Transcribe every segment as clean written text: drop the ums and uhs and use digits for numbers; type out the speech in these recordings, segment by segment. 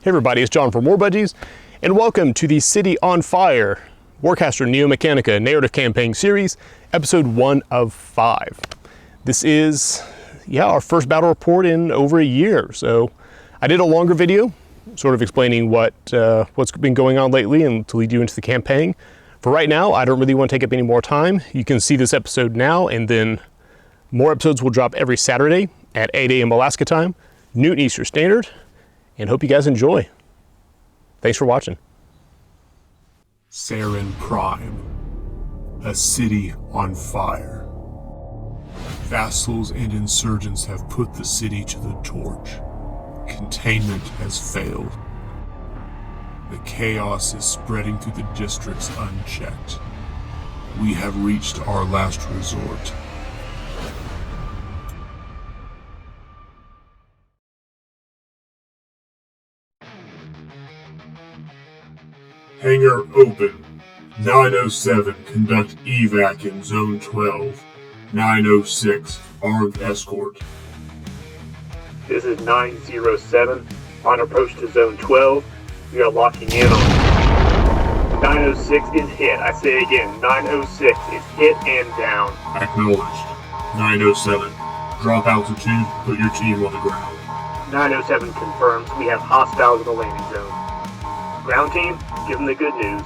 Hey everybody, it's John from War Budgies, and welcome to the City on Fire Warcaster neo-mechanika narrative campaign series, episode 1 of 5. This is, our first battle report in over a year. So I did a longer video, sort of explaining what's been going on lately and to lead you into the campaign. For right now, I don't really want to take up any more time. You can see this episode now, and then more episodes will drop every Saturday at 8 a.m. Alaska time, noon Eastern Standard. And hope you guys enjoy. Thanks for watching. Serrin Prime, a city on fire. Vassals and insurgents have put the city to the torch. Containment has failed. The chaos is spreading through the districts unchecked. We have reached our last resort. Hangar open. 907, conduct evac in Zone 12. 906, armed escort. This is 907, on approach to Zone 12. We are locking in on 906 is hit. I say again, 906 is hit and down. Acknowledged. 907, drop altitude, put your team on the ground. 907 confirms we have hostiles in the landing zone. Ground team, give them the good news.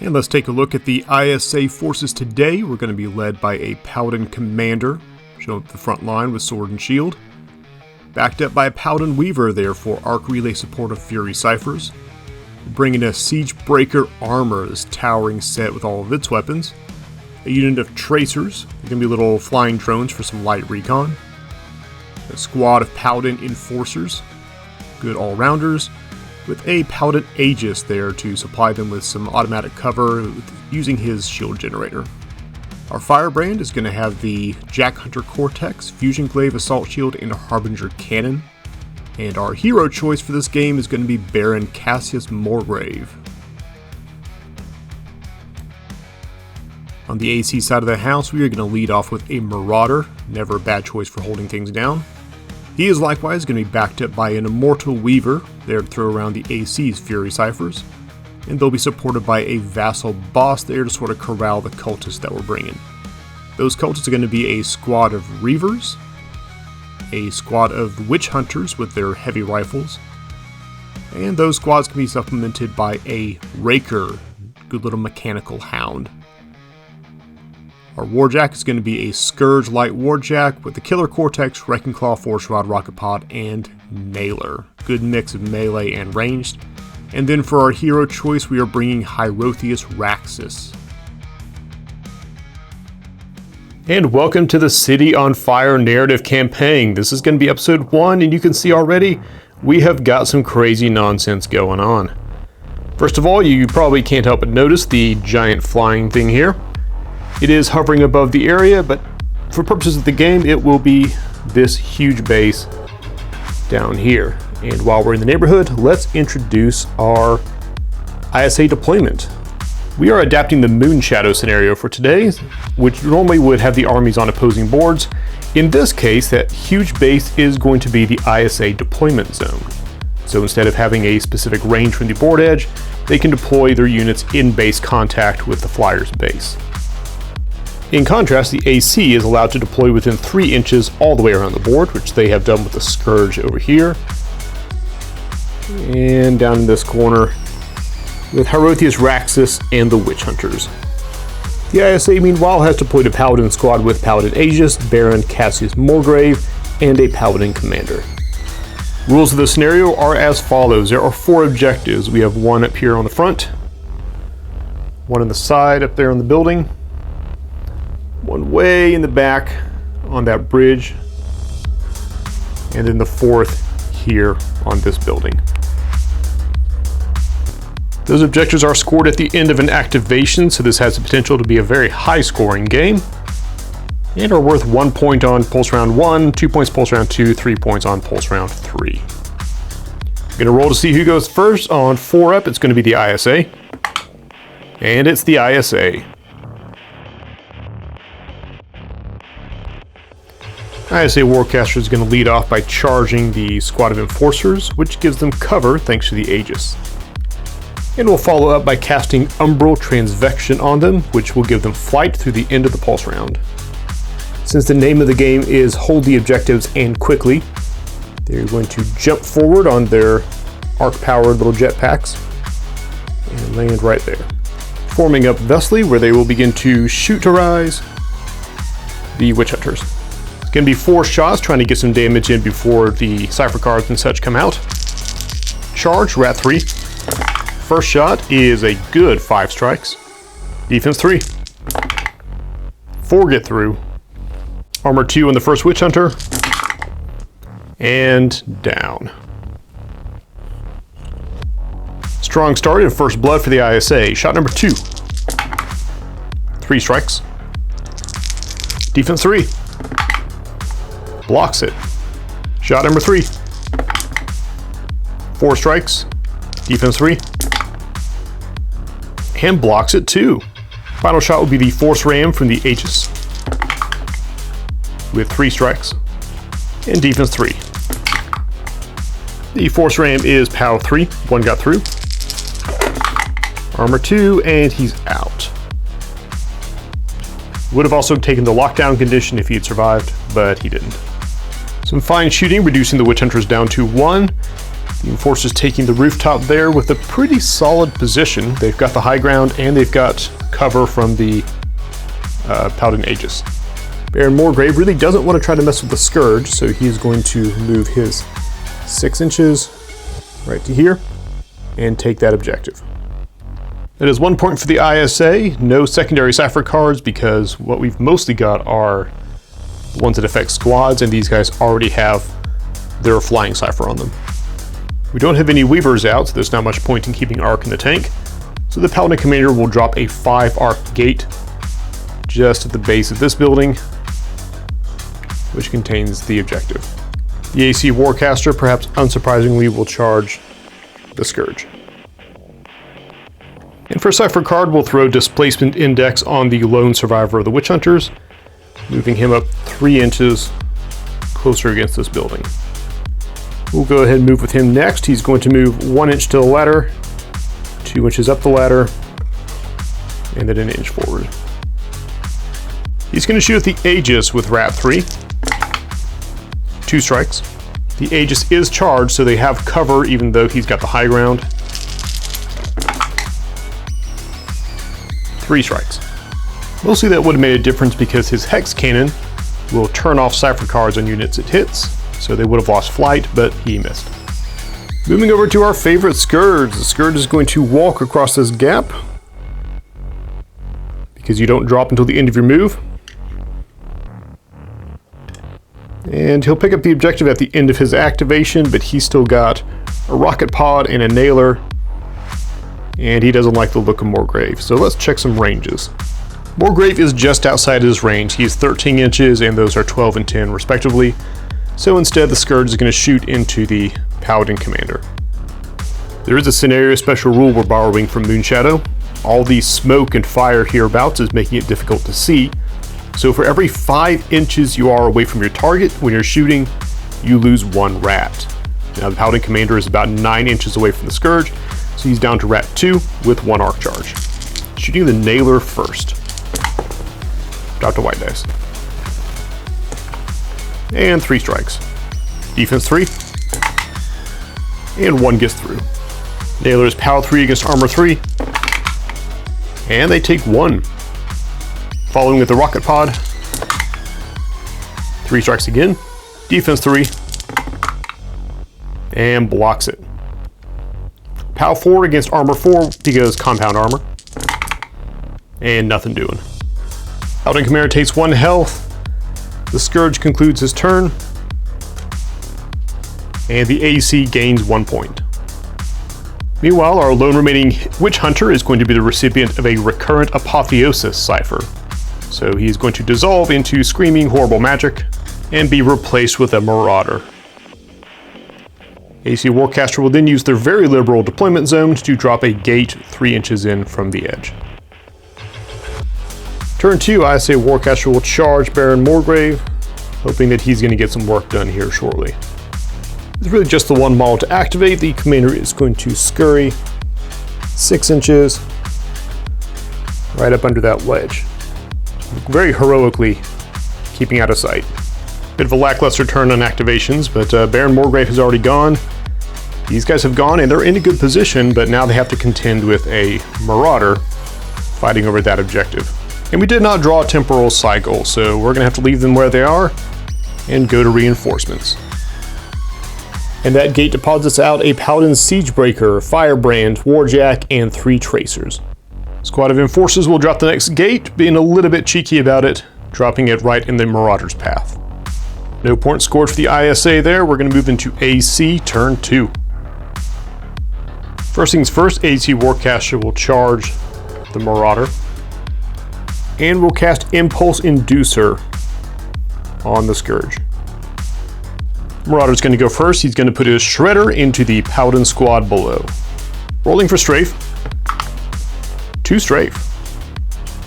And let's take a look at the ISA forces today. We're going to be led by a Paladin Commander, shown at the front line with sword and shield. Backed up by a Paladin Weaver there for arc relay support of Fury Ciphers. Bringing a Siege Breaker armor, this towering set with all of its weapons. A unit of Tracers, they're going to be little flying drones for some light recon. A squad of Paladin Enforcers, good all-rounders, with a Paladin Aegis there to supply them with some automatic cover using his shield generator. Our Firebrand is going to have the Jack Hunter Cortex, Fusion Glaive Assault Shield, and a Harbinger Cannon. And our hero choice for this game is going to be Baron Cassius Morgrave. On the AC side of the house, we are going to lead off with a Marauder, never a bad choice for holding things down. He is likewise going to be backed up by an Immortal Weaver, there to throw around the AC's Fury Ciphers, and they'll be supported by a Vassal Boss there to sort of corral the cultists that we're bringing. Those cultists are going to be a squad of Reavers, a squad of Witch Hunters with their heavy rifles, and those squads can be supplemented by a Raker, good little mechanical hound. Our Warjack is going to be a Scourge Light Warjack with the Killer Cortex, Wrecking Claw, Force Rod, Rocket Pod, and Nailer. Good mix of melee and ranged. And then for our hero choice, we are bringing Hierotheus Raxus. And welcome to the City on Fire narrative campaign. This is going to be episode 1, and you can see already we have got some crazy nonsense going on. First of all, you probably can't help but notice the giant flying thing here. It is hovering above the area, but for purposes of the game, it will be this huge base down here. And while we're in the neighborhood, let's introduce our ISA deployment. We are adapting the Moon Shadow scenario for today, which normally would have the armies on opposing boards. In this case, that huge base is going to be the ISA deployment zone. So instead of having a specific range from the board edge, they can deploy their units in base contact with the Flyer's base. In contrast, the AC is allowed to deploy within 3 inches all the way around the board, which they have done with the Scourge over here. And down in this corner with Hierotheus Raxus and the Witch Hunters. The ISA, meanwhile, has deployed a Paladin squad with Paladin Aegis, Baron Cassius Morgrave, and a Paladin Commander. Rules of the scenario are as follows. There are 4 objectives. We have one up here on the front, one on the side up there on the building, one way in the back on that bridge, and then the 4th here on this building. Those objectives are scored at the end of an activation, so this has the potential to be a very high scoring game, and are worth 1 point on Pulse Round 1, 2 points Pulse Round 2, 3 points on Pulse Round 3. I'm going to roll to see who goes first. On 4 up, it's going to be the ISA. And it's the ISA. ISA Warcaster is going to lead off by charging the squad of enforcers, which gives them cover thanks to the Aegis. And we'll follow up by casting Umbral Transvection on them, which will give them flight through the end of the pulse round. Since the name of the game is hold the objectives and quickly, they're going to jump forward on their arc-powered little jetpacks and land right there. Forming up thusly, where they will begin to shoot to rise the Witch Hunters. It's going to be 4 shots, trying to get some damage in before the cipher cards and such come out. Charge, Rat 3. First shot is a good 5 strikes. Defense 3. 4 get through. Armor 2 on the first Witch Hunter. And down. Strong start and first blood for the ISA. Shot number 2. 3 strikes. Defense 3. Blocks it. Shot number 3. 4 strikes. Defense 3. And blocks it too. Final shot will be the Force Ram from the Aegis with 3 strikes and defense 3. The Force Ram is POW 3. 1 got through. Armor 2, and he's out. Would have also taken the lockdown condition if he had survived, but he didn't. Some fine shooting, reducing the Witch Hunters down to 1. The Enforcers taking the rooftop there with a pretty solid position. They've got the high ground and they've got cover from the Paladin Aegis. Baron Moorgrave really doesn't want to try to mess with the Scourge, so he's going to move his 6 inches right to here and take that objective. That is 1 point for the ISA. No secondary cipher cards because what we've mostly got are the ones that affect squads, and these guys already have their flying cipher on them. We don't have any Weavers out, so there's not much point in keeping Arc in the tank. So the Paladin Commander will drop a 5 Arc gate just at the base of this building, which contains the objective. The AC Warcaster, perhaps unsurprisingly, will charge the Scourge. And for Cipher card, we'll throw Displacement Index on the lone survivor of the Witch Hunters, moving him up 3 inches closer against this building. We'll go ahead and move with him next. He's going to move 1 inch to the ladder, 2 inches up the ladder, and then 1 inch forward. He's going to shoot at the Aegis with Rat 3. 2 strikes. The Aegis is charged, so they have cover even though he's got the high ground. 3 strikes. Mostly that would have made a difference because his Hex Cannon will turn off cipher cards on units it hits, so they would have lost flight, but he missed. Moving over to our favorite Scourge. The Scourge is going to walk across this gap because you don't drop until the end of your move. And he'll pick up the objective at the end of his activation, but he's still got a rocket pod and a nailer, and he doesn't like the look of Moorgrave. So let's check some ranges. Moorgrave is just outside his range. He's 13 inches, and those are 12 and 10 respectively. So instead, the Scourge is going to shoot into the Paladin Commander. There is a scenario special rule we're borrowing from Moonshadow. All the smoke and fire hereabouts is making it difficult to see. So for every 5 inches you are away from your target when you're shooting, you lose 1 rat. Now the Paladin Commander is about 9 inches away from the Scourge, so he's down to rat 2 with 1 arc charge. Shooting the nailer first. Drop to white dice. And 3 strikes. Defense 3. And 1 gets through. Nailer is POW 3 against Armor 3. And they take 1. Following with the rocket pod. 3 strikes again. Defense 3. And blocks it. POW 4 against Armor 4 because compound armor. And nothing doing. Paladin Commander takes 1 health. The Scourge concludes his turn. And the AC gains 1 point. Meanwhile, our lone remaining Witch Hunter is going to be the recipient of a recurrent apotheosis cipher. So he's going to dissolve into screaming horrible magic and be replaced with a Marauder. AC Warcaster will then use their very liberal deployment zone to drop a gate 3 inches in from the edge. Turn 2, ISA Warcaster will charge Baron Moorgrave hoping that he's going to get some work done here shortly. It's really just the one model to activate. The commander is going to scurry 6 inches right up under that ledge, very heroically keeping out of sight. Bit of a lackluster turn on activations, but Baron Morgrave has already gone. These guys have gone and they're in a good position, but now they have to contend with a Marauder fighting over that objective. And we did not draw a temporal cycle, so we're gonna have to leave them where they are and go to reinforcements. And that gate deposits out a Paladin Siegebreaker, Firebrand, Warjack, and 3 Tracers. Squad of Enforcers will drop the next gate, being a little bit cheeky about it, dropping it right in the Marauder's path. No point scored for the ISA there. We're going to move into AC turn 2. First things first, AC Warcaster will charge the Marauder. And we'll cast Impulse Inducer on the Scourge. Marauder's going to go first. He's going to put his Shredder into the Paladin squad below. Rolling for strafe. 2 strafe.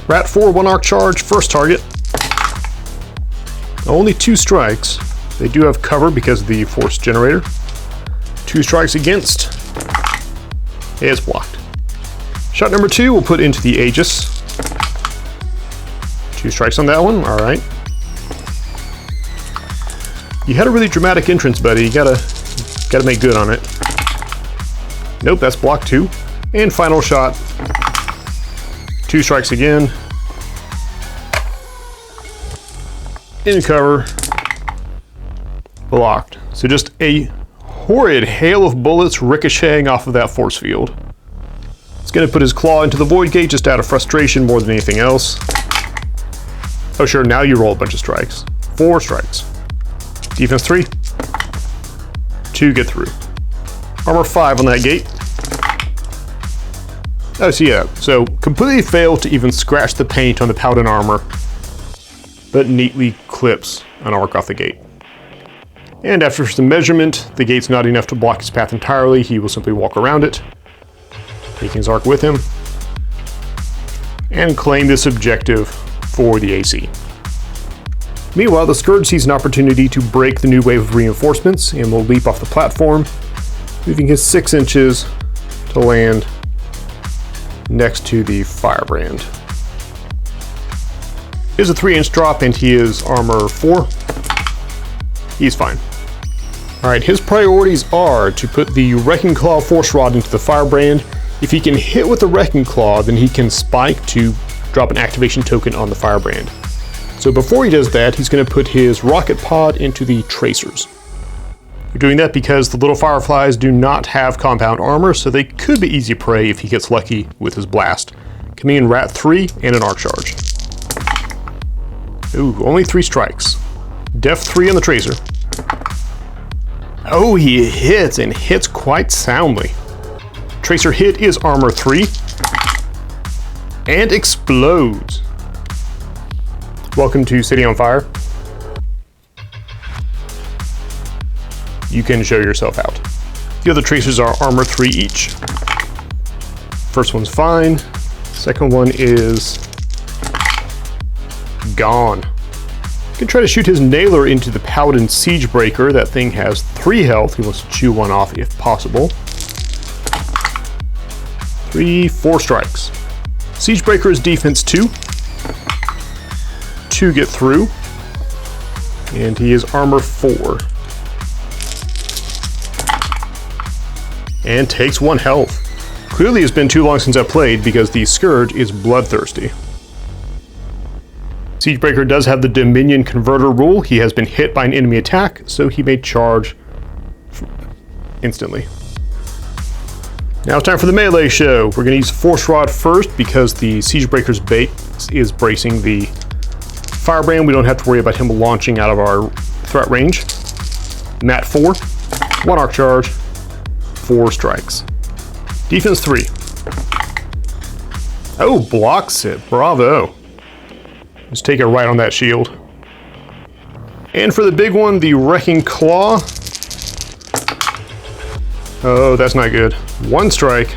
Rat 4, 1 arc charge, first target. Only 2 strikes. They do have cover because of the force generator. 2 strikes against. It's blocked. Shot number 2 we'll put into the Aegis. 2 strikes on that one, alright. You had a really dramatic entrance, buddy. You gotta make good on it. Nope, that's block 2. And final shot. 2 strikes again. In cover. Blocked. So just a horrid hail of bullets ricocheting off of that force field. It's going to put his claw into the void gate just out of frustration more than anything else. Oh sure, now you roll a bunch of strikes. 4 strikes. Defense 3. 2 get through. Armor 5 on that gate. Oh, so yeah, so completely failed to even scratch the paint on the Paladin armor, but neatly clips an arc off the gate. And after some measurement, the gate's not enough to block his path entirely. He will simply walk around it, taking his arc with him, and claim this objective for the AC. Meanwhile, the Scourge sees an opportunity to break the new wave of reinforcements and will leap off the platform, moving his 6 inches to land next to the Firebrand. Is a 3-inch drop and he is armor 4. He's fine. Alright, his priorities are to put the Wrecking Claw Force Rod into the Firebrand. If he can hit with the Wrecking Claw, then he can spike to drop an activation token on the Firebrand. So before he does that, he's going to put his Rocket Pod into the Tracers. We're doing that because the little Fireflies do not have compound armor, so they could be easy prey if he gets lucky with his blast. Coming in Rat 3 and an arc charge. Ooh, only 3 strikes. Def 3 on the Tracer. Oh, he hits, and hits quite soundly. Tracer hit is armor 3. And explodes. Welcome to City on Fire. You can show yourself out. The other Tracers are armor 3 each. First one's fine. Second one is gone. You can try to shoot his Nailer into the Paladin Siegebreaker. That thing has 3 health. He wants to chew one off if possible. 4 strikes. Siegebreaker is defense 2. 2 get through. And he is armor 4. And takes 1 health. Clearly it's been too long since I played because the Scourge is bloodthirsty. Siegebreaker does have the Dominion Converter rule. He has been hit by an enemy attack, so he may charge instantly. Now it's time for the melee show. We're going to use Force Rod first because the Siegebreaker's bait is bracing the Firebrand. We don't have to worry about him launching out of our threat range. Mat 4, 1 arc charge, 4 strikes. Defense 3. Oh, blocks it. Bravo. Just take it right on that shield. And for the big one, the Wrecking Claw. Oh, that's not good. 1 strike.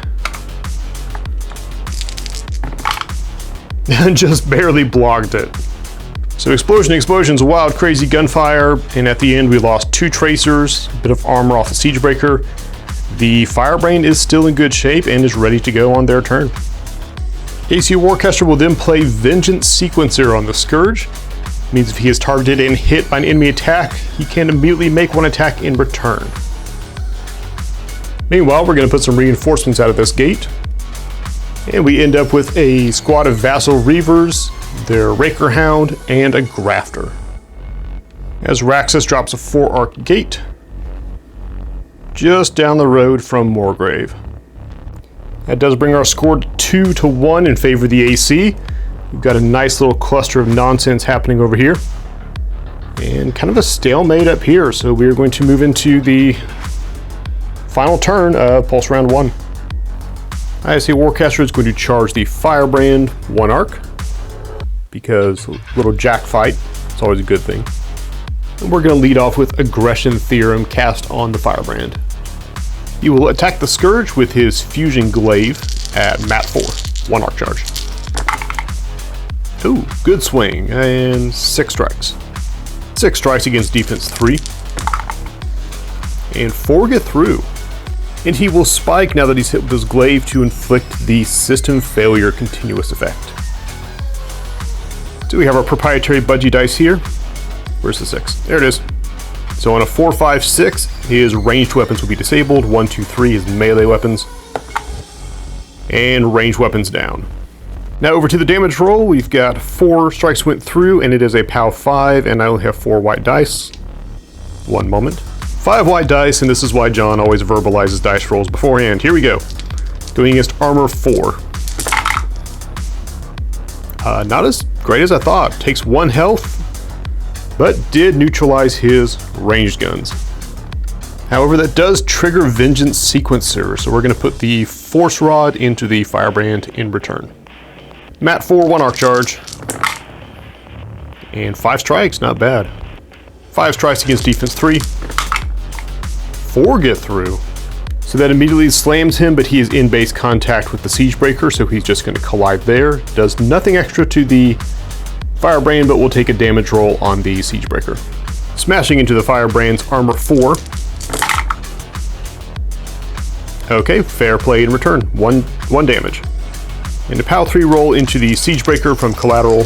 And just barely blocked it. So explosions, wild, crazy gunfire, and at the end we lost 2 tracers, a bit of armor off the Siegebreaker. The Firebrain is still in good shape and is ready to go on their turn. AC Warcaster will then play Vengeance Sequencer on the Scourge. Means if he is targeted and hit by an enemy attack, he can immediately make 1 attack in return. Meanwhile, we're going to put some reinforcements out of this gate. And we end up with a squad of Vassal Reavers, their Raker Hound, and a Grafter. As Raxus drops a 4-arc gate just down the road from Moorgrave. That does bring our score to 2-1 in favor of the AC. We've got a nice little cluster of nonsense happening over here. And kind of a stalemate up here, so we're going to move into the final turn of Pulse Round 1. ISA Warcaster is going to charge the Firebrand 1 arc, because a little jack fight, it's always a good thing. And we're going to lead off with Aggression Theorem cast on the Firebrand. He will attack the Scourge with his Fusion Glaive at Mat 4, 1 arc charge. Ooh, good swing, and 6 strikes. 6 strikes against defense 3. And 4 get through. And he will spike now that he's hit with his glaive to inflict the System Failure continuous effect. So we have our proprietary budgie dice here. Where's the 6? There it is. So on a 4, 5, 6, his ranged weapons will be disabled. 1, 2, 3, his melee weapons. And ranged weapons down. Now over to the damage roll, we've got 4 strikes went through, and it is a POW 5, and I only have 4 white dice. One moment. 5 white dice, and this is why John always verbalizes dice rolls beforehand. Here we go. Going against armor 4. Not as great as I thought. Takes 1 health, but did neutralize his ranged guns. However, that does trigger Vengeance Sequencer, so we're going to put the Force Rod into the Firebrand in return. Mat 4, 1 arc charge. And 5 strikes, not bad. 5 strikes against defense 3. 4 get through. So that immediately slams him, but he is in base contact with the Siegebreaker, so he's just going to collide there. Does nothing extra to the Firebrand, but will take a damage roll on the Siegebreaker. Smashing into the Firebrand's armor 4. Okay, fair play in return. One damage. And a POW 3 roll into the Siegebreaker from collateral,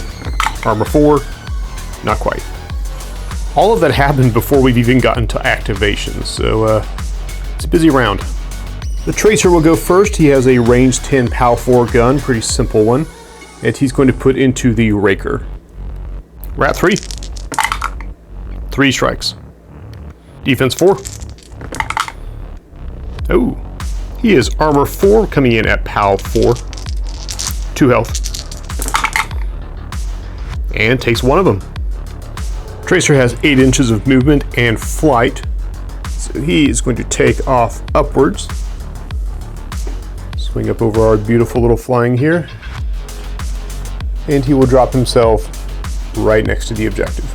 armor 4, not quite. All of that happened before we've even gotten to activation, so it's a busy round. The Tracer will go first. He has a range 10 POW 4 gun, pretty simple one, and he's going to put into the Raker. Rat 3. 3 strikes. Defense 4. Oh, he is armor 4 coming in at POW 4. 2 health. And takes 1 of them. Tracer has 8 inches of movement and flight, so he is going to take off upwards. Swing up over our beautiful little flying here. And he will drop himself right next to the objective.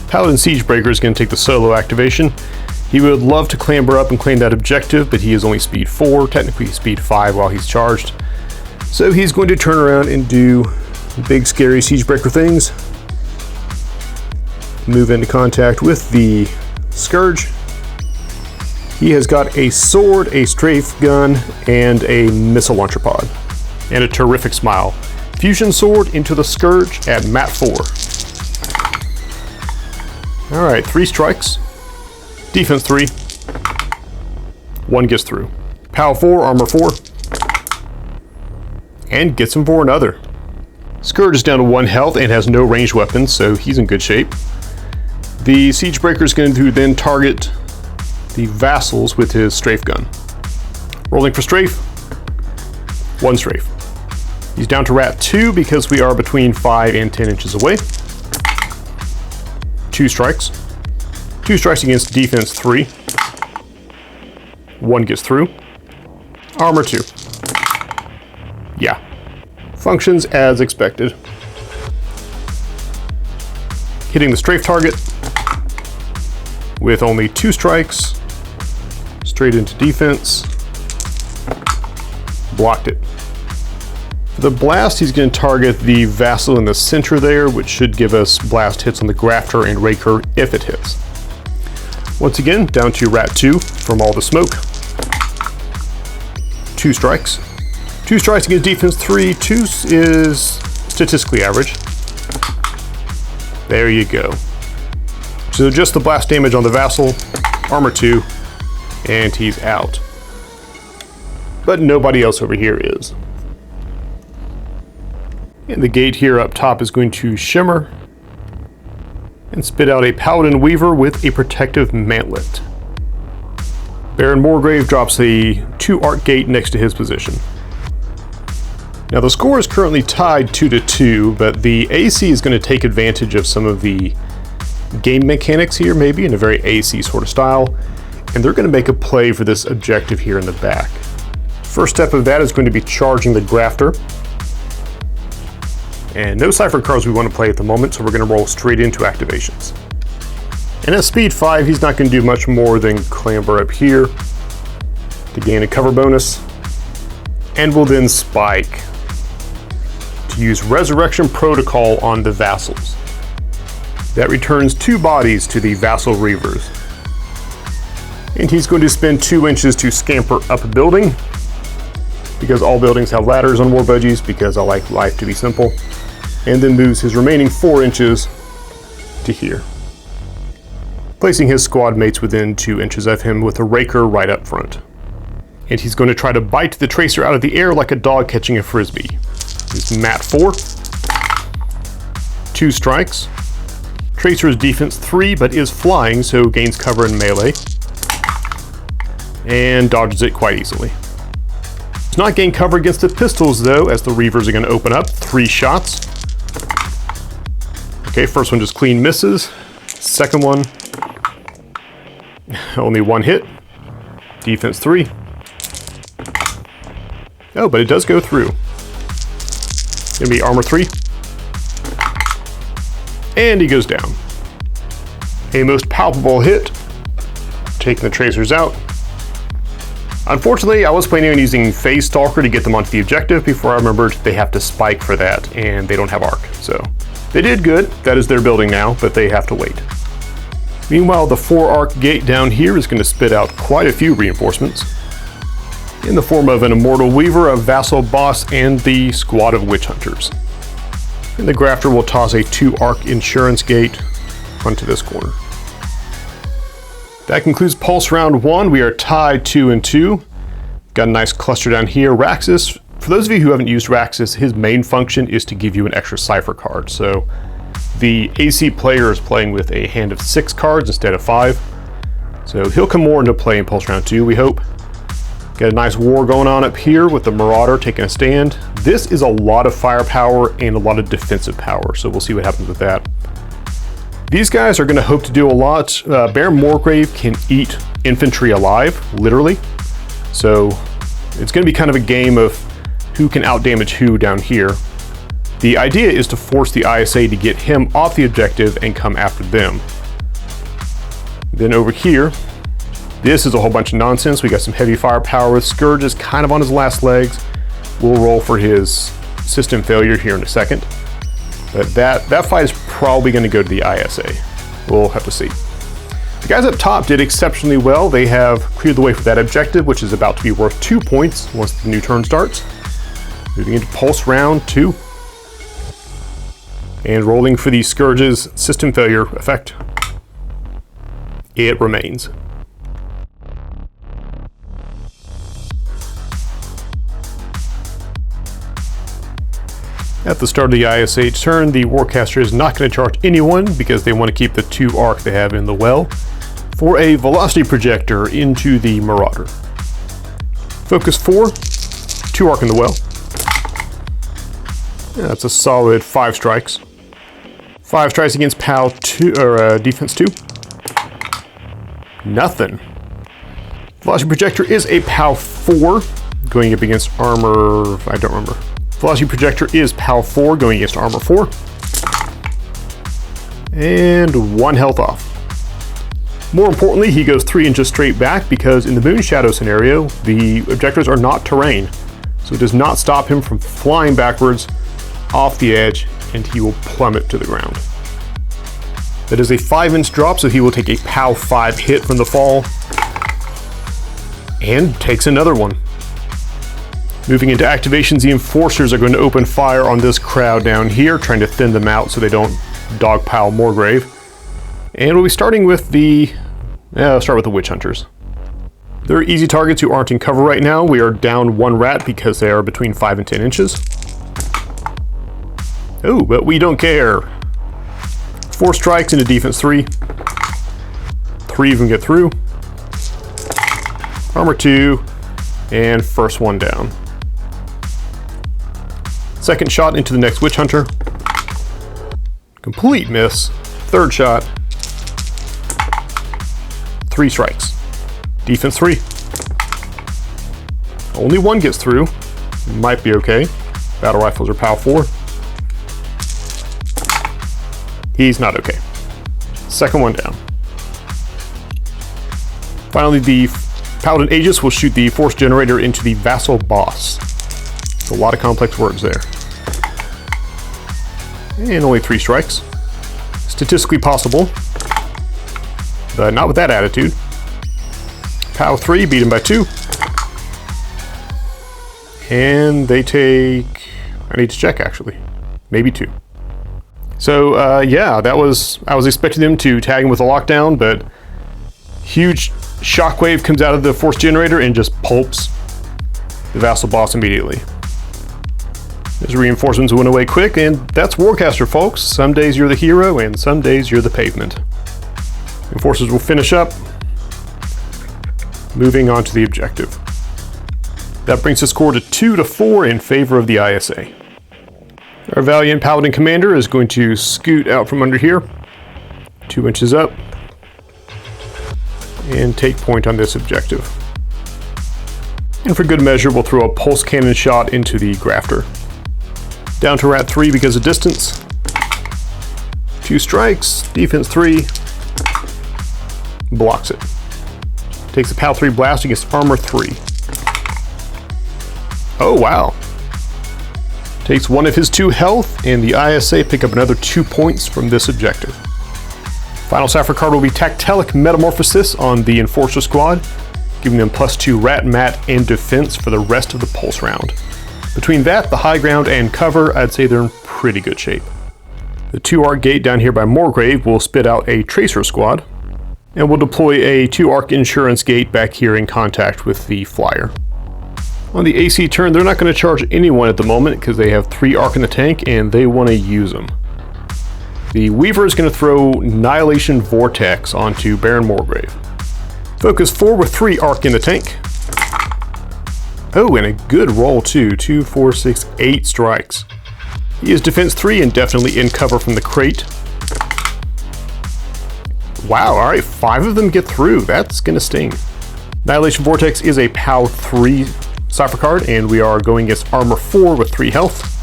Paladin Siegebreaker is going to take the solo activation. He would love to clamber up and claim that objective, but he is only speed 4, technically speed 5 while he's charged. So he's going to turn around and do big scary Siegebreaker things. Move into contact with the Scourge. He has got a sword, a strafe gun, and a missile launcher pod. And a terrific smile. Fusion sword into the Scourge at Mat 4. Alright, 3 strikes. Defense 3. 1 gets through. POW 4, armor 4. And gets him for another. Scourge is down to 1 health and has no ranged weapons, so he's in good shape. The Siegebreaker is going to then target the Vassals with his strafe gun. Rolling for strafe. 1 strafe. He's down to Rat 2 because we are between 5 and 10 inches away. 2 strikes. 2 strikes against defense 3. 1 gets through. Armor 2. Yeah. Functions as expected. Hitting the strafe target with only 2 strikes. Straight into defense. Blocked it. For the blast, he's going to target the vassal in the center there, which should give us blast hits on the grafter and raker if it hits. Once again, down to rat 2 from all the smoke. 2 strikes. 2 strikes against defense 3. 2 is statistically average. There you go. So just the blast damage on the vassal, armor 2, and he's out. But nobody else over here is. And the gate here up top is going to shimmer and spit out a Paladin Weaver with a protective mantlet. Baron Morgrave drops a 2 arc gate next to his position. Now the score is currently tied 2-2, but the AC is going to take advantage of some of the game mechanics here, maybe in a very AC sort of style, and they're going to make a play for this objective here in the back. First step of that is going to be charging the grafter. And no cipher cards we want to play at the moment, so we're going to roll straight into activations. And at speed 5, he's not going to do much more than clamber up here to gain a cover bonus, and will then spike to use Resurrection Protocol on the vassals. That returns 2 bodies to the vassal reavers. And he's going to spend 2 inches to scamper up a building, because all buildings have ladders on war budgies, because I like life to be simple. And then moves his remaining 4 inches to here, placing his squad mates within 2 inches of him with a raker right up front. And he's going to try to bite the tracer out of the air like a dog catching a frisbee. He's mat 4, 2 strikes. Tracer is defense 3, but is flying, so gains cover in melee, and dodges it quite easily. Does not gain cover against the pistols though, as the reavers are going to open up. 3 shots. Okay, first one just clean misses. Second one, only 1 hit. Defense 3. Oh, but it does go through. Gonna be armor 3. And he goes down. A most palpable hit, taking the tracers out. Unfortunately, I was planning on using Phase Stalker to get them onto the objective before I remembered they have to spike for that, and they don't have arc. So they did good. That is their building now, but they have to wait. Meanwhile, the 4 arc gate down here is going to spit out quite a few reinforcements in the form of an Immortal Weaver, a Vassal Boss, and the squad of Witch Hunters. And the Grafter will toss a 2 arc insurance gate onto this corner. That concludes Pulse Round 1. We are tied 2-2. Got a nice cluster down here. Raxus, for those of you who haven't used Raxus, his main function is to give you an extra cipher card. So the AC player is playing with a hand of 6 cards instead of 5. So he'll come more into play in Pulse Round 2, we hope. Got a nice war going on up here with the Marauder taking a stand. This is a lot of firepower and a lot of defensive power, so we'll see what happens with that. These guys are going to hope to do a lot. Baron Morgrave can eat infantry alive, literally. So it's going to be kind of a game of who can outdamage who down here. The idea is to force the ISA to get him off the objective and come after them. Then over here, this is a whole bunch of nonsense. We got some heavy firepower. Scourge is kind of on his last legs. We'll roll for his system failure here in a second. But that fight is probably going to go to the ISA. We'll have to see. The guys up top did exceptionally well. They have cleared the way for that objective, which is about to be worth 2 points once the new turn starts. Moving into Pulse Round 2. And rolling for the Scourge's system failure effect. It remains. At the start of the ISH turn, the Warcaster is not going to charge anyone because they want to keep the 2 arc they have in the well for a velocity projector into the Marauder. Focus 4, 2 arc in the well. Yeah, that's a solid 5 strikes. 5 strikes against POW 2 or defense 2. Nothing. Velocity projector is a POW 4 going up against armor. I don't remember. Velocity projector is POW 4 going against armor 4. And 1 health off. More importantly, he goes 3 inches straight back because in the Moon Shadow scenario, the objectives are not terrain. so it does not stop him from flying backwards off the edge, and he will plummet to the ground. That is a 5-inch drop, so he will take a POW 5 hit from the fall, and takes another one. Moving into activations, the enforcers are going to open fire on this crowd down here, trying to thin them out so they don't dogpile Moorgrave. And we'll be starting with I'll start with the witch hunters. They're easy targets who aren't in cover right now. We are down 1 rat because they are between 5 and 10 inches. Oh, but we don't care. 4 strikes into defense 3. 3 of them get through. Armor 2, and first one down. Second shot into the next witch hunter. Complete miss. Third shot. 3 strikes. Defense 3. Only 1 gets through. Might be okay. Battle rifles are POW 4. He's not okay. Second one down. Finally, the Paladin Aegis will shoot the force generator into the vassal boss. A lot of complex words there. And only 3 strikes. Statistically possible, but not with that attitude. POW 3, beat him by 2. And they take... I need to check, actually. Maybe 2. So, yeah, I was expecting them to tag him with a lockdown, but huge shockwave comes out of the force generator and just pulps the vassal boss immediately. His reinforcements went away quick, and that's Warcaster, folks. Some days you're the hero, and some days you're the pavement. Enforcers will finish up, moving on to the objective. That brings the score to 2-4 in favor of the ISA. Our valiant Paladin Commander is going to scoot out from under here, 2 inches up, and take point on this objective. And for good measure, we'll throw a pulse cannon shot into the grafter. Down to rat 3 because of distance. 2 strikes, defense 3, blocks it. Takes a POW 3 blast against armor 3. Oh wow. Takes 1 of his 2 health, and the ISA pick up another 2 points from this objective. Final Sapphire card will be Tactilic Metamorphosis on the Enforcer squad, giving them +2 rat, mat, and defense for the rest of the pulse round. Between that, the high ground, and cover, I'd say they're in pretty good shape. The 2-arc gate down here by Moorgrave will spit out a Tracer squad, and we'll deploy a 2-arc insurance gate back here in contact with the flyer. On the AC turn, they're not going to charge anyone at the moment because they have 3 arc in the tank and they want to use them. The Weaver is going to throw Annihilation Vortex onto Baron Moorgrave. Focus 4 with 3 arc in the tank. Oh, and a good roll too. 2, 4, 6, 8 strikes. He is defense 3 and definitely in cover from the crate. Wow, alright, 5 of them get through. That's gonna sting. Annihilation Vortex is a POW 3 cipher card, and we are going against armor 4 with 3 health.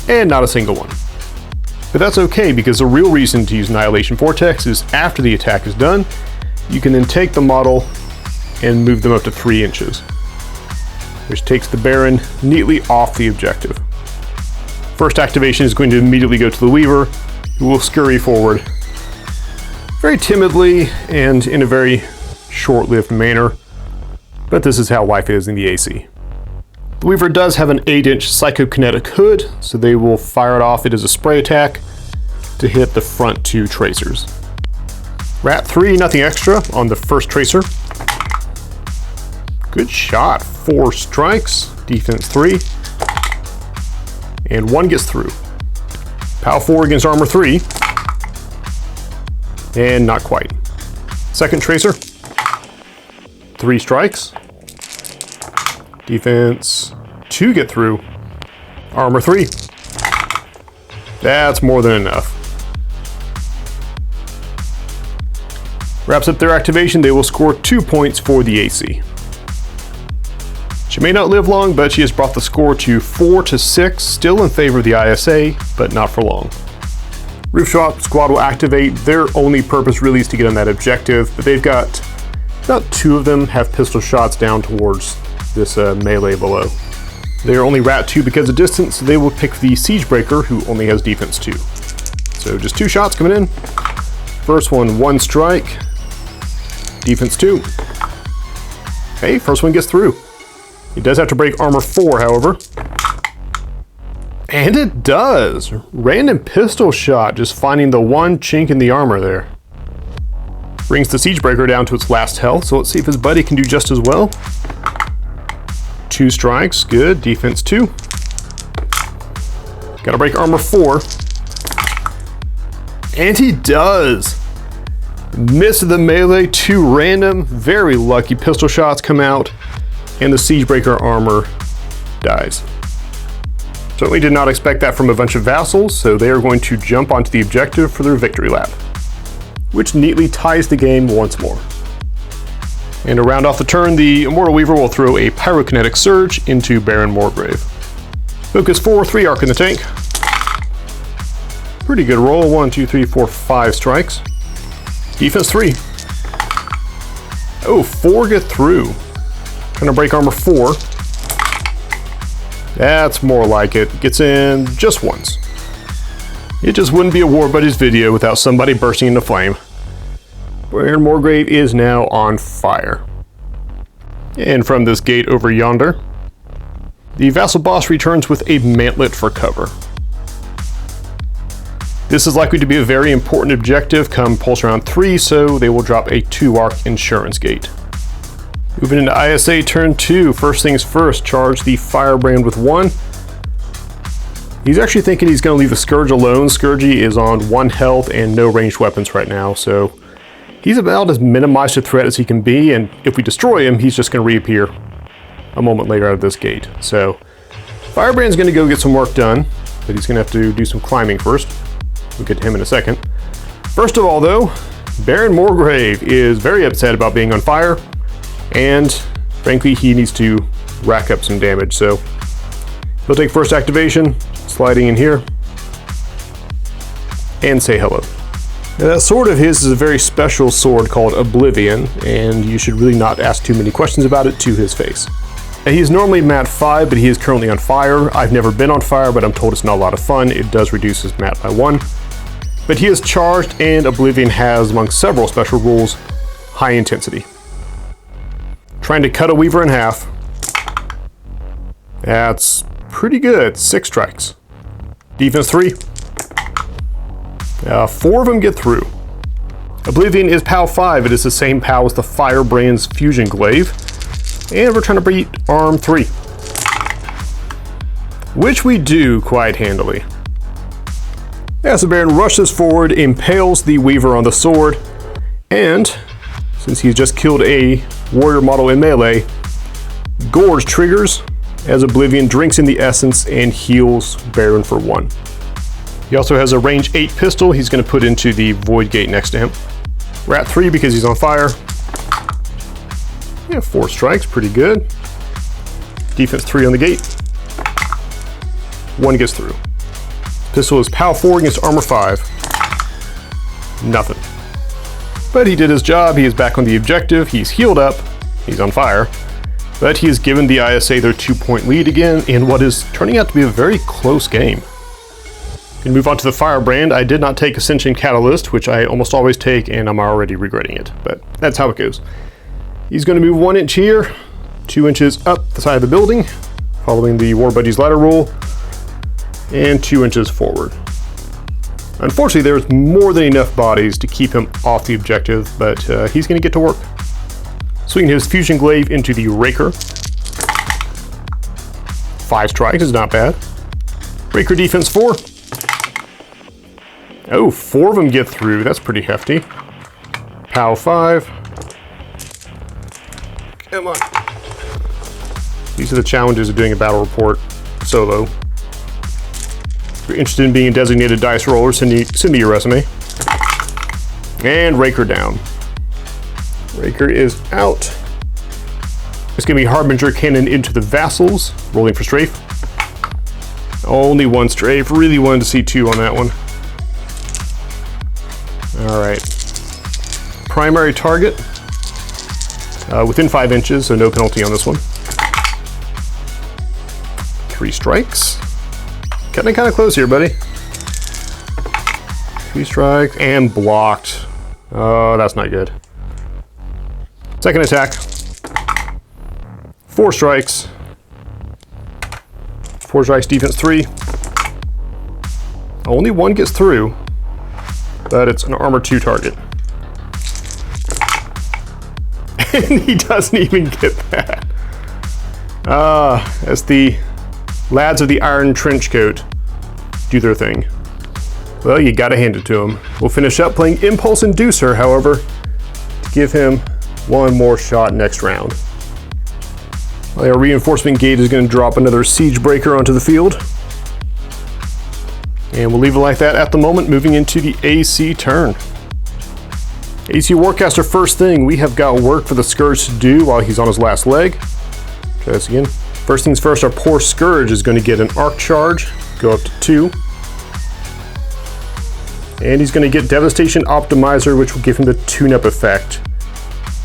And not a single one. But that's okay, because the real reason to use Annihilation Vortex is after the attack is done, you can then take the model and move them up to 3 inches, which takes the Baron neatly off the objective. First activation is going to immediately go to the Weaver, who will scurry forward very timidly and in a very short-lived manner, but this is how life is in the AC. The Weaver does have an 8-inch psychokinetic hood, so they will fire it off. It is a spray attack to hit the front 2 tracers. Rat 3, nothing extra on the first tracer. Good shot. 4 strikes, defense 3, and 1 gets through. POW 4 against armor 3, and not quite. Second tracer, 3 strikes, defense 2 get through, armor 3. That's more than enough. Wraps up their activation. They will score 2 points for the AC. She may not live long, but she has brought the score to 4-6, still in favor of the ISA, but not for long. Rooftop squad will activate. Their only purpose really is to get on that objective, but they've got about 2 of them have pistol shots down towards this melee below. They are only rat 2 because of distance, so they will pick the Siegebreaker, who only has defense 2. So just 2 shots coming in. First one, 1 strike. Defense 2. Okay, first one gets through. He does have to break armor 4, however. And it does! Random pistol shot, just finding the one chink in the armor there. Brings the Siegebreaker down to its last health, so let's see if his buddy can do just as well. 2 strikes, good. Defense 2. Gotta break armor 4. And he does! Misses the melee, 2 random, very lucky pistol shots come out, and the Siegebreaker armor dies. Certainly did not expect that from a bunch of vassals, so they are going to jump onto the objective for their victory lap, which neatly ties the game once more. And to round off the turn, the Immortal Weaver will throw a Pyrokinetic Surge into Baron Morgrave. Focus 4, 3 arc in the tank. Pretty good roll, 1, 2, 3, 4, 5 strikes. Defense 3. Oh, 4 get through. Gonna break armor 4. That's more like it. Gets in just once. It just wouldn't be a War Buddies video without somebody bursting into flame. Baron Morgrave is now on fire. And from this gate over yonder, the vassal boss returns with a mantlet for cover. This is likely to be a very important objective come pulse round 3, so they will drop a 2-arc insurance gate. Moving into ISA turn 2, first things first, charge the Firebrand with 1. He's actually thinking he's going to leave the Scourge alone. Scourgy is on 1 health and no ranged weapons right now, so he's about as minimized a threat as he can be, and if we destroy him, he's just going to reappear a moment later out of this gate. So Firebrand's going to go get some work done, but he's going to have to do some climbing first. We'll get to him in a second. First of all, though, Baron Morgrave is very upset about being on fire, and frankly, he needs to rack up some damage. So he'll take first activation, sliding in here, and say hello. Now, that sword of his is a very special sword called Oblivion, and you should really not ask too many questions about it to his face. Now, he's normally mat 5, but he is currently on fire. I've never been on fire, but I'm told it's not a lot of fun. It does reduce his mat by 1. But he is charged, and Oblivion has, among several special rules, high intensity. Trying to cut a Weaver in half. That's pretty good. 6 strikes. Defense 3. 4 of them get through. Oblivion is POW 5. It is the same POW as the Firebrand's Fusion Glaive. And we're trying to beat arm 3. Which we do quite handily. As the Baron rushes forward, impales the Weaver on the sword, and since he's just killed a warrior model in melee, Gorge triggers as Oblivion drinks in the essence and heals Baron for 1. He also has a range 8 pistol he's going to put into the void gate next to him. Rat 3 because he's on fire. Yeah, 4 strikes, pretty good. Defense 3 on the gate. 1 gets through. Pistol is POW 4 against armor 5. Nothing. But he did his job. He is back on the objective. He's healed up. He's on fire. But he has given the ISA their 2-point lead again in what is turning out to be a very close game. We move on to the Firebrand. I did not take Ascension Catalyst, which I almost always take, and I'm already regretting it. But that's how it goes. He's going to move 1 inch here, 2 inches up the side of the building, following the War Buddies ladder rule, and 2 inches forward. Unfortunately, there's more than enough bodies to keep him off the objective, but he's going to get to work. Swinging his Fusion Glaive into the Raker. 5 strikes is not bad. Raker defense 4. Oh, 4 of them get through. That's pretty hefty. POW 5. Come on. These are the challenges of doing a battle report solo. If you're interested in being a designated dice roller, send me your resume. And Raker down. Raker is out. It's going to be Harbinger Cannon into the Vassals, rolling for strafe. Only 1 strafe. Really wanted to see 2 on that one. Alright. Primary target. Within 5 inches, so no penalty on this one. 3 strikes. Cutting kind of close here, buddy. 3 strikes and blocked. Oh, that's not good. Second attack. 4 strikes. 4 strikes, defense 3. Only 1 gets through, but it's an armor 2 target. And he doesn't even get that. As the lads of the Iron Trenchcoat do their thing. Well, you gotta hand it to him. We'll finish up playing Impulse Inducer, however, to give him 1 more shot next round. Well, our reinforcement gate is gonna drop another Siege Breaker onto the field. And we'll leave it like that at the moment, moving into the AC turn. AC Warcaster, first thing, we have got work for the Scourge to do while he's on his last leg. Try this again. First things first, our poor Scourge is going to get an arc charge, go up to 2. And he's going to get Devastation Optimizer, which will give him the tune-up effect.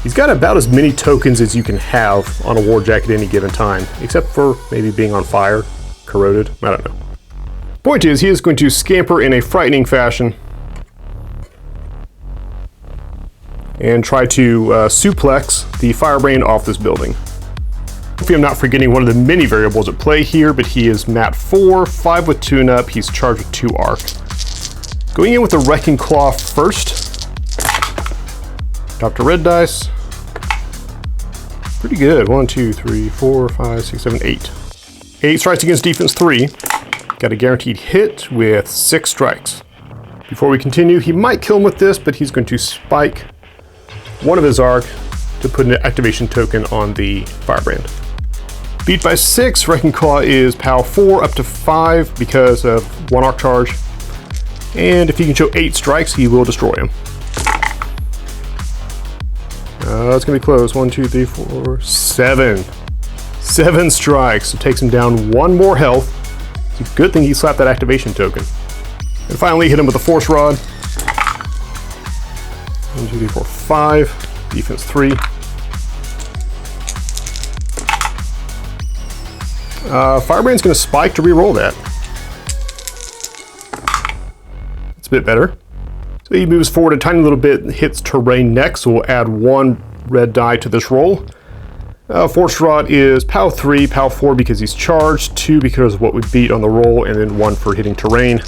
He's got about as many tokens as you can have on a Warjack at any given time, except for maybe being on fire, corroded, I don't know. Point is, he is going to scamper in a frightening fashion and try to suplex the Firebrand off this building. Hopefully I'm not forgetting one of the many variables at play here, but he is mat 4, 5 with tune-up, he's charged with 2 arc. Going in with the Wrecking Claw first. Drop to red dice. Pretty good. 1, 2, 3, 4, 5, 6, 7, 8. 8 strikes against defense 3. Got a guaranteed hit with 6 strikes. Before we continue, he might kill him with this, but he's going to spike one of his arc to put an activation token on the Firebrand. Beat by 6, Wrecking Claw is POW 4 up to 5 because of 1 arc charge. And if he can show 8 strikes, he will destroy him. It's gonna be close. 1, 2, 3, 4, 7. 7 strikes. It takes him down 1 more health. It's a good thing he slapped that activation token. And finally hit him with a Force Rod. 1, 2, 3, 4, 5. Defense 3. Firebrand's going to spike to re-roll that. It's a bit better. So he moves forward a tiny little bit, hits terrain next, so we'll add 1 red die to this roll. Force Rod is POW 3, POW 4 because he's charged, 2 because of what we beat on the roll, and then 1 for hitting terrain.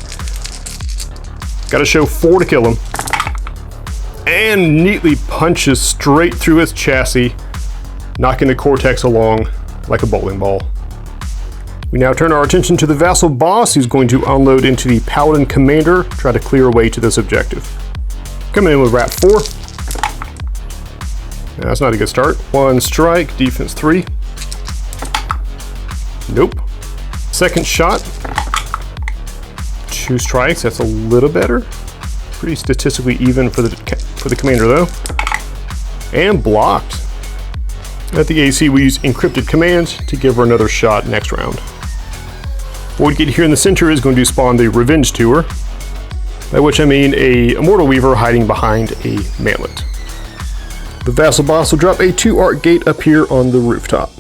Got to show 4 to kill him. And neatly punches straight through his chassis, knocking the Cortex along like a bowling ball. We now turn our attention to the Vassal Boss, who's going to unload into the Paladin Commander, try to clear a way to this objective. Coming in with Rat 4. Yeah, that's not a good start. 1 strike, defense 3. Nope. Second shot. 2 strikes, that's a little better. Pretty statistically even for the commander though. And blocked. At the AC we use encrypted commands to give her another shot next round. What we get here in the center is going to spawn the Revenge Tour, by which I mean a Immortal Weaver hiding behind a Mantlet. The Vassal Boss will drop a 2 arc gate up here on the rooftop.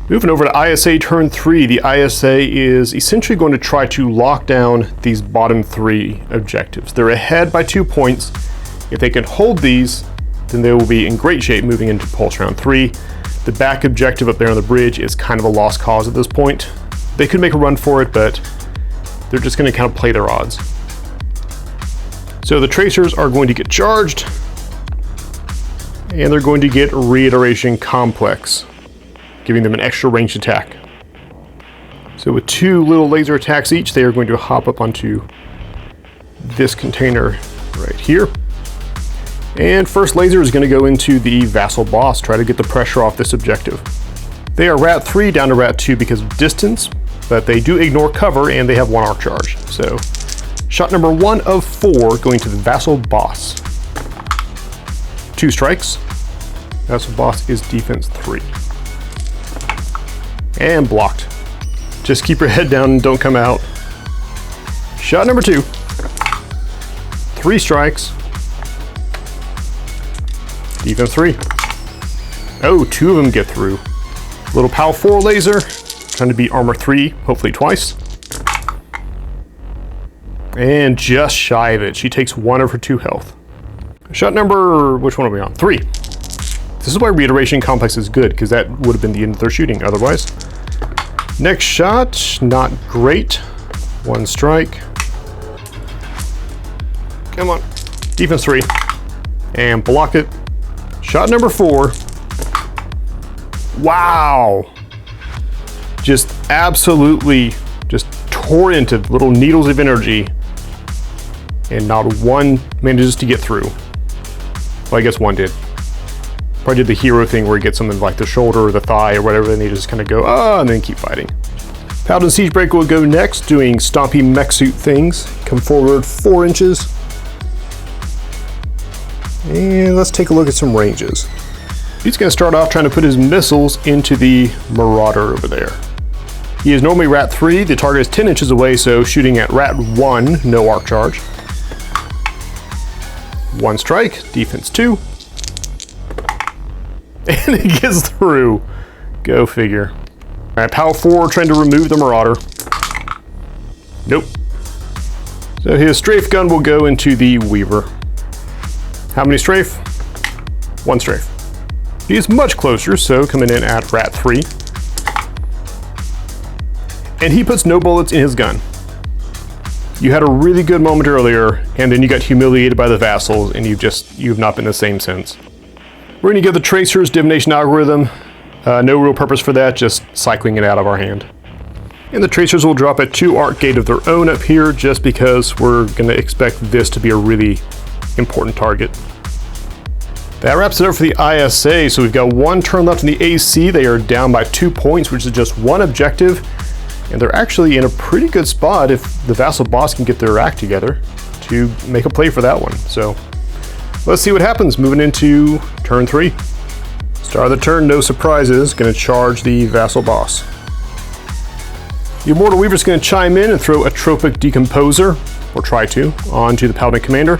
Moving over to ISA turn 3, the ISA is essentially going to try to lock down these bottom 3 objectives. They're ahead by 2 points. If they can hold these, then they will be in great shape moving into Pulse Round 3. The back objective up there on the bridge is kind of a lost cause at this point. They could make a run for it, but they're just going to kind of play their odds. So the Tracers are going to get charged, and they're going to get Reiteration Complex, giving them an extra ranged attack. So with 2 little laser attacks each, they are going to hop up onto this container right here. And first laser is going to go into the Vassal Boss, try to get the pressure off this objective. They are Rat 3 down to Rat 2 because of distance, but they do ignore cover and they have 1 arc charge. So shot number 1 of 4 going to the Vassal Boss. 2 strikes. Vassal Boss is defense 3. And blocked. Just keep your head down and don't come out. Shot number 2. 3 strikes. Defense 3. Oh, 2 of them get through. Little POW 4 laser. Trying to beat armor 3, hopefully twice. And just shy of it. She takes 1 of her 2 health. Shot number, which one are we on? 3. This is why reiteration complex is good, because that would have been the end of their shooting otherwise. Next shot, not great. 1 strike. Come on. Defense 3. And block it. Shot number 4. Wow. Just absolutely just torrented little needles of energy. And not one manages to get through. Well, I guess one did. Probably did the hero thing where he gets something like the shoulder or the thigh or whatever, and they just kind of go, ah, and then keep fighting. Paladin Siegebreaker will go next, doing stompy mech suit things. Come forward 4 inches. And let's take a look at some ranges. He's going to start off trying to put his missiles into the Marauder over there. He is normally Rat 3. The target is 10 inches away, so shooting at Rat 1, no arc charge. 1 strike, defense 2. And it gets through. Go figure. Alright, Power 4 trying to remove the Marauder. Nope. So his strafe gun will go into the Weaver. How many strafe? 1 strafe. He is much closer, so coming in at Rat 3. And he puts no bullets in his gun. You had a really good moment earlier, and then you got humiliated by the vassals, and you've not been the same since. We're going to give the Tracer's divination algorithm. No real purpose for that, just cycling it out of our hand. And the Tracers will drop a 2 arc gate of their own up here, just because we're going to expect this to be a really important target. That wraps it up for the ISA, so we've got 1 turn left in the AC. They are down by 2 points, which is just 1 objective. And they're actually in a pretty good spot if the vassal boss can get their act together to make a play for that one. So let's see what happens moving into turn 3. Start of the turn, no surprises, going to charge the vassal boss. The Immortal Weaver's going to chime in and throw a Tropic Decomposer, or try to, onto the Paladin Commander.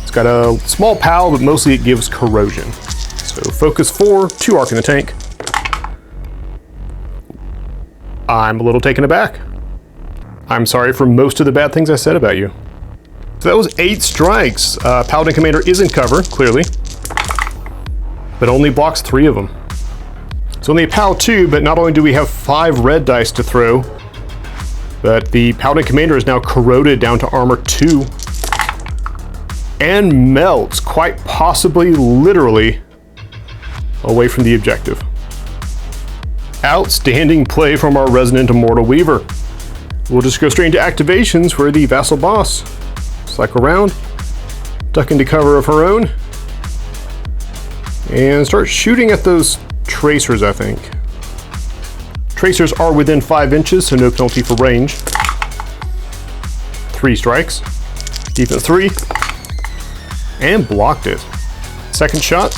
It's got a small PAL, but mostly it gives corrosion. So focus 4, 2 arc in the tank. I'm a little taken aback. I'm sorry for most of the bad things I said about you. So that was 8 strikes. Paladin Commander is in cover, clearly, but only blocks 3 of them. It's only a PAL 2, but not only do we have 5 red dice to throw, but the Paladin Commander is now corroded down to armor 2 and melts, quite possibly literally, away from the objective. Outstanding play from our Resonant Immortal Weaver. We'll just go straight into activations where the vassal boss cycle around, duck into cover of her own, and start shooting at those Tracers, I think. Tracers are within 5 inches, so no penalty for range. 3 strikes. Defense 3. And blocked it. Second shot.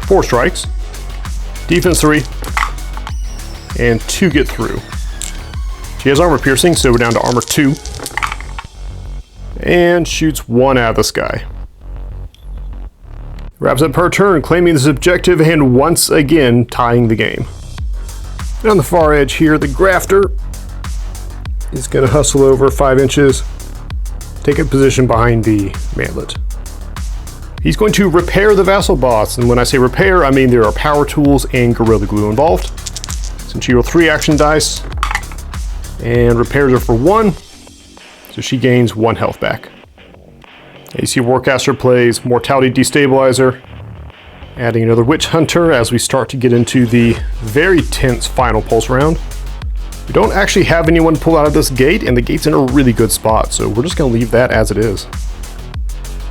4 strikes. Defense 3. And 2 get through. She has armor piercing, so we're down to armor 2. And shoots 1 out of the sky. Wraps up her turn, claiming this objective and once again tying the game. And on the far edge here, the Grafter is going to hustle over 5 inches, take a position behind the Mantlet. He's going to repair the vassal boss, and when I say repair, I mean there are power tools and Gorilla Glue involved. Since she rolled 3 action dice, and repairs her for 1, so she gains 1 health back. You see Warcaster plays Mortality Destabilizer, adding another Witch Hunter as we start to get into the very tense final pulse round. We don't actually have anyone pull out of this gate, and the gate's in a really good spot, so we're just going to leave that as it is.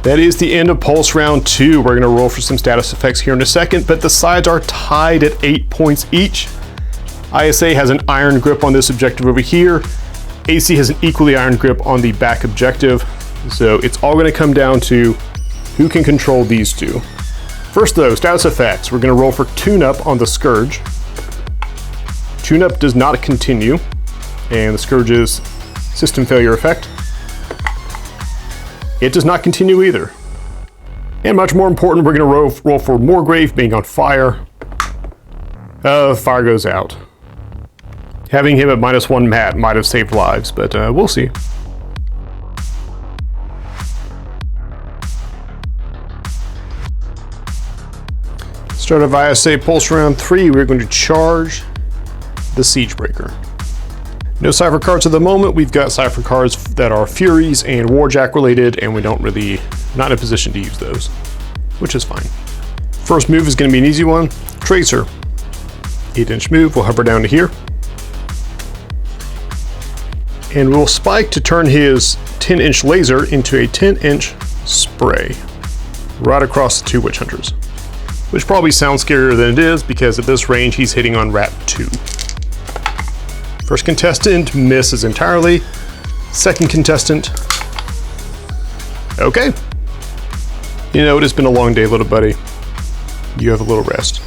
That is the end of Pulse Round 2. We're going to roll for some status effects here in a second, but the sides are tied at 8 points each. ISA has an iron grip on this objective over here. AC has an equally iron grip on the back objective. So it's all going to come down to who can control these two. First though, status effects. We're going to roll for Tune-Up on the Scourge. Tune-Up does not continue, and the Scourge's system failure effect. It does not continue either. And much more important, we're going to roll for Moorgrave being on fire. Fire goes out. Having him at -1 mat might have saved lives, but we'll see. Start of ISA pulse round 3, we're going to charge the Siege Breaker. No Cypher cards at the moment. We've got Cypher cards that are Furies and Warjack related, and we not in a position to use those, which is fine. First move is going to be an easy one. Tracer. 8-inch move, we'll hover down to here. And we'll spike to turn his 10-inch laser into a 10-inch spray right across the 2 Witch Hunters. Which probably sounds scarier than it is because at this range he's hitting on rat 2. First contestant misses entirely. Second contestant. Okay. You know, it has been a long day, little buddy. You have a little rest.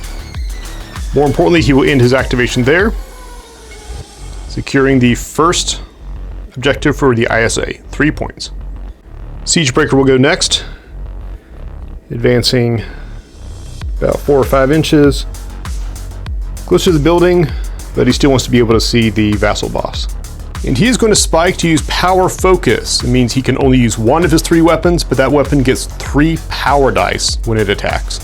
More importantly, he will end his activation there, securing the first objective for the ISA, 3 points. Siegebreaker will go next, advancing about 4 or 5 inches, close to the building, but he still wants to be able to see the vassal boss. And he is going to spike to use power focus. It means he can only use 1 of his 3 weapons, but that weapon gets 3 power dice when it attacks.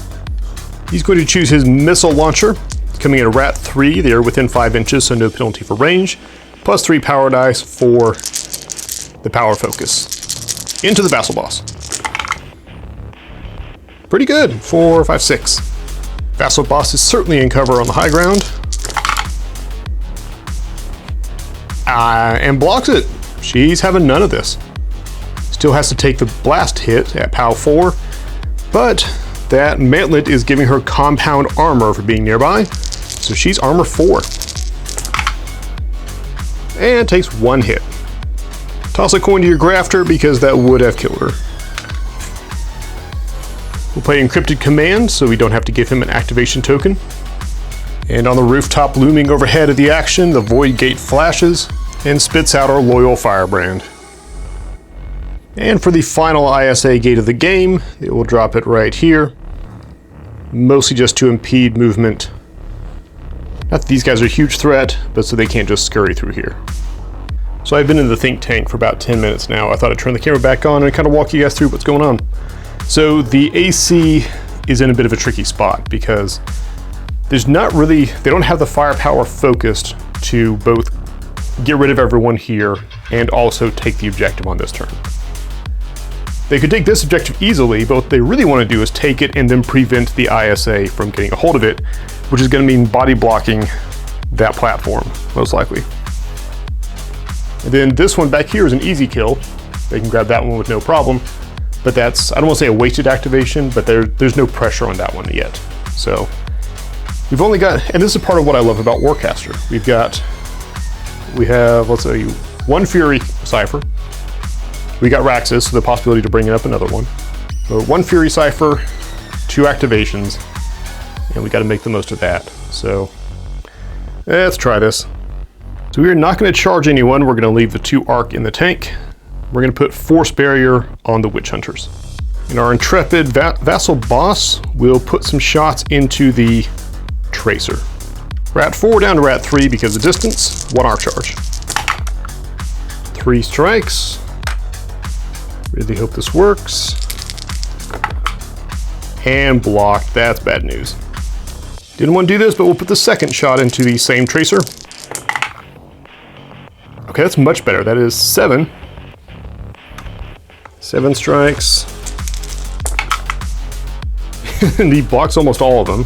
He's going to choose his missile launcher, coming in a rat 3. They are within 5 inches, so no penalty for range, plus 3 power dice for the power focus. Into the vassal boss. Pretty good. 4, 5, 6. Vassal boss is certainly in cover on the high ground. And blocks it. She's having none of this. Still has to take the blast hit at POW 4, but that mantlet is giving her compound armor for being nearby, so she's armor 4. And takes 1 hit. Toss a coin to your grafter because that would have killed her. We'll play encrypted command so we don't have to give him an activation token. And on the rooftop looming overhead of the action, the Void Gate flashes and spits out our loyal firebrand. And for the final ISA gate of the game, it will drop it right here. Mostly just to impede movement. Not that these guys are a huge threat, but so they can't just scurry through here. So I've been in the think tank for about 10 minutes now. I thought I'd turn the camera back on and kind of walk you guys through what's going on. So the AC is in a bit of a tricky spot because there's not really, they don't have the firepower focused to both get rid of everyone here and also take the objective on this turn. They could take this objective easily, but what they really want to do is take it and then prevent the ISA from getting a hold of it, which is going to mean body blocking that platform, most likely. And then this one back here is an easy kill. They can grab that one with no problem, but that's, I don't want to say a wasted activation, but there's no pressure on that one yet. So we've only got, and this is part of what I love about Warcaster. We have, let's say, 1 Fury Cypher. We got Raxus, so the possibility to bring up another one. So 1 Fury Cypher, 2 activations, and we got to make the most of that. So let's try this. So we're not going to charge anyone. We're going to leave the 2 Arc in the tank. We're going to put Force Barrier on the Witch Hunters. And our intrepid vassal boss will put some shots into the Tracer. Rat 4 down to Rat 3 because of distance. 1 arc charge. 3 strikes. Really hope this works. And blocked. That's bad news. Didn't want to do this, but we'll put the second shot into the same Tracer. Okay, that's much better. That is 7. 7 strikes. And he blocks almost all of them.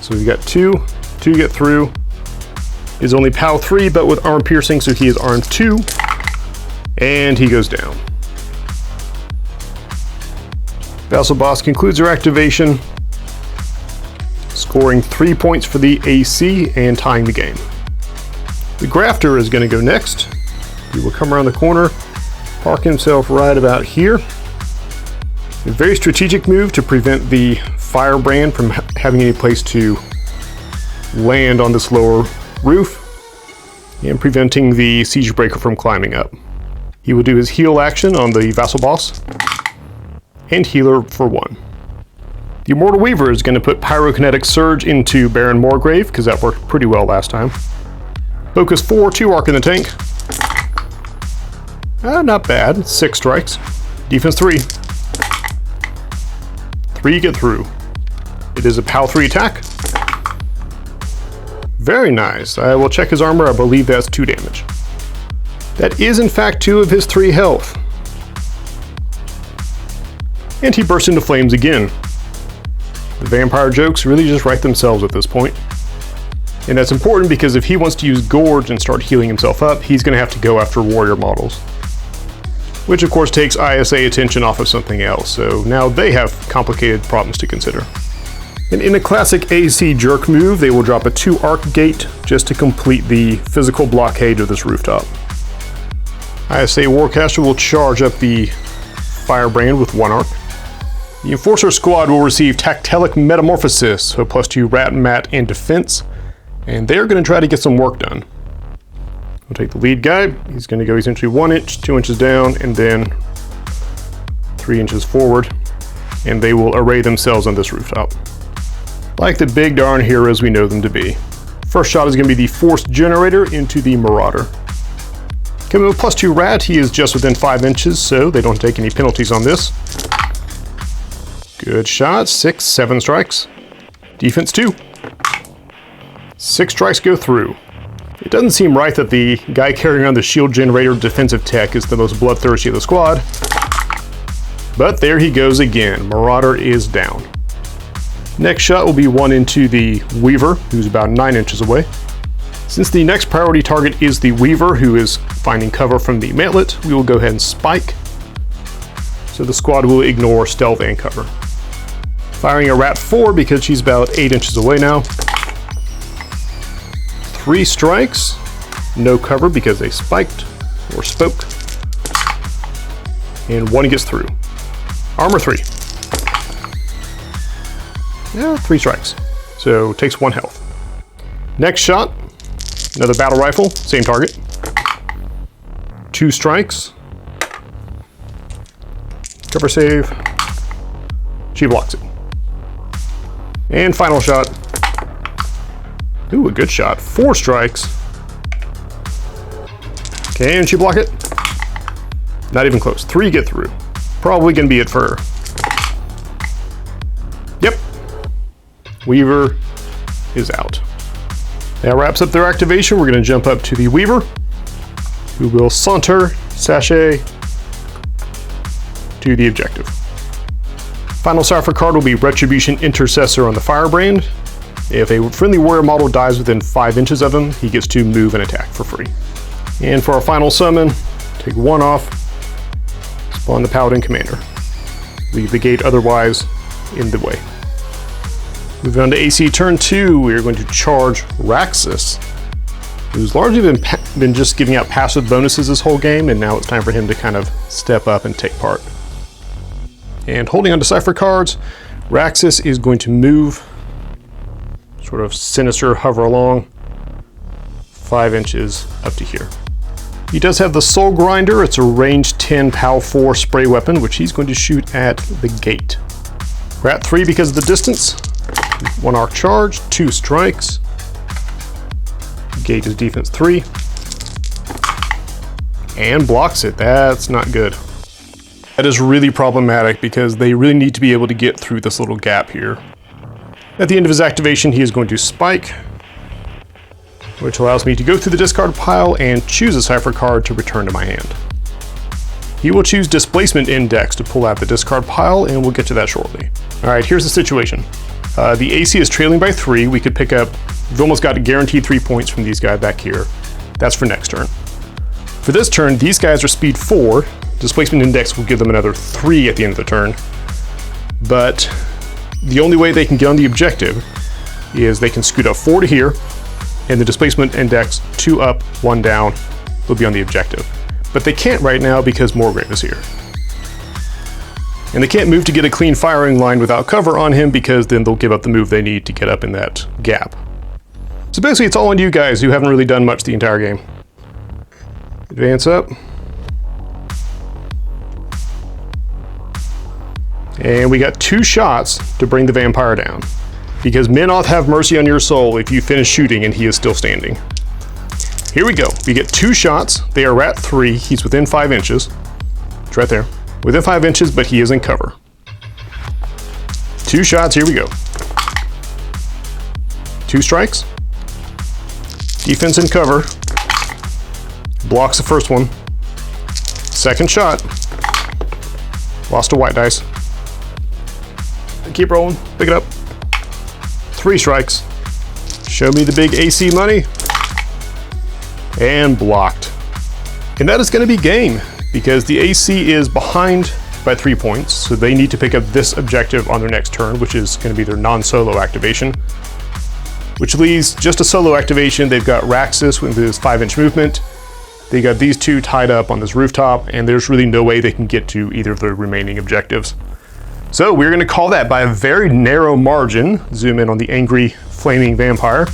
So we got 2. 2 get through. Is only POW 3, but with armor piercing, so he is armed 2. And he goes down. Vassal boss concludes her activation, scoring 3 points for the AC and tying the game. The grafter is going to go next. He will come around the corner, park himself right about here. A very strategic move to prevent the firebrand from having any place to land on this lower roof and preventing the Siegebreaker from climbing up. He will do his heal action on the vassal boss and healer for 1. The Immortal Weaver is going to put Pyrokinetic Surge into Baron Morgrave, because that worked pretty well last time. Focus 4, 2 arc in the tank. Not bad. 6 strikes. Defense 3. 3 get through. It is a POW 3 attack. Very nice. I will check his armor. I believe that's 2 damage. That is in fact 2 of his 3 health. And he bursts into flames again. The vampire jokes really just write themselves at this point. And that's important because if he wants to use Gorge and start healing himself up, he's going to have to go after warrior models. Which of course takes ISA attention off of something else, so now they have complicated problems to consider. And in a classic AC jerk move, they will drop a 2 arc gate just to complete the physical blockade of this rooftop. ISA Warcaster will charge up the Firebrand with 1 arc. The Enforcer squad will receive Tactilic Metamorphosis, so +2 rat, mat, and defense, and they're going to try to get some work done. We'll take the lead guy. He's going to go essentially 1 inch, 2 inches down, and then 3 inches forward, and they will array themselves on this rooftop. Like the big darn heroes we know them to be. First shot is going to be the Force Generator into the Marauder. Coming with +2 rat, he is just within 5 inches, so they don't take any penalties on this. Good shot. 6, 7 strikes. Defense 2. 6 strikes go through. It doesn't seem right that the guy carrying on the shield generator defensive tech is the most bloodthirsty of the squad. But there he goes again. Marauder is down. Next shot will be 1 into the Weaver, who's about 9 inches away. Since the next priority target is the Weaver, who is finding cover from the Mantlet, we will go ahead and spike. So the squad will ignore stealth and cover. Firing a rat 4 because she's about 8 inches away now. 3 strikes, no cover because they spiked or spoke. And 1 gets through. Armor 3. Yeah, 3 strikes. So takes 1 health. Next shot, another battle rifle, same target. 2 strikes. Cover save. She blocks it. And final shot. Ooh, a good shot. 4 strikes. Can she block it? Not even close. 3 get through. Probably gonna be it for her. Yep. Weaver is out. That wraps up their activation. We're gonna jump up to the Weaver, who will saunter, sashay, to the objective. Final cipher card will be Retribution Intercessor on the Firebrand. If a friendly warrior model dies within 5 inches of him, he gets to move and attack for free. And for our final summon, take 1 off, spawn the Paladin Commander. Leave the gate otherwise in the way. Moving on to AC turn 2, we are going to charge Raxus, who's largely been just giving out passive bonuses this whole game, and now it's time for him to kind of step up and take part. And holding on to cipher cards, Raxus is going to move, sort of sinister, hover along 5 inches up to here. He does have the Soul Grinder. It's a range 10 POW 4 spray weapon, which he's going to shoot at the gate. Rat 3 because of the distance. 1 arc charge, 2 strikes. Gate is defense 3. And blocks it. That's not good. That is really problematic because they really need to be able to get through this little gap here. At the end of his activation, he is going to spike, which allows me to go through the discard pile and choose a cipher card to return to my hand. He will choose Displacement Index to pull out the discard pile, and we'll get to that shortly. All right, here's the situation. The AC is trailing by 3. We could pick up, we've almost got a guaranteed 3 points from these guys back here. That's for next turn. For this turn, these guys are speed 4. Displacement Index will give them another 3 at the end of the turn. But the only way they can get on the objective is they can scoot up 4 to here, and the Displacement Index 2 up, 1 down, will be on the objective. But they can't right now because Morgrave is here. And they can't move to get a clean firing line without cover on him because then they'll give up the move they need to get up in that gap. So basically it's all on you guys who haven't really done much the entire game. Advance up. And we got 2 shots to bring the vampire down, because Minoth have mercy on your soul if you finish shooting and he is still standing. Here we go. We get 2 shots. They are at 3. He's within 5 inches. It's right there. Within 5 inches, but he is in cover. 2 shots. Here we go. 2 strikes. Defense in cover. Blocks the first one. Second shot. Lost a white dice. Keep rolling. Pick it up. 3 strikes. Show me the big AC money. And blocked. And that is going to be game, because the AC is behind by 3 points, so they need to pick up this objective on their next turn, which is going to be their non-solo activation. Which leaves just a solo activation. They've got Raxus with his 5-inch movement. They got these 2 tied up on this rooftop, and there's really no way they can get to either of the remaining objectives. So we're going to call that by a very narrow margin. Zoom in on the angry, flaming vampire.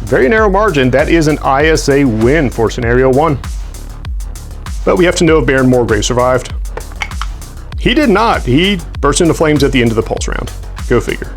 Very narrow margin. That is an ISA win for Scenario 1. But we have to know if Baron Morgrave survived. He did not. He burst into flames at the end of the pulse round. Go figure.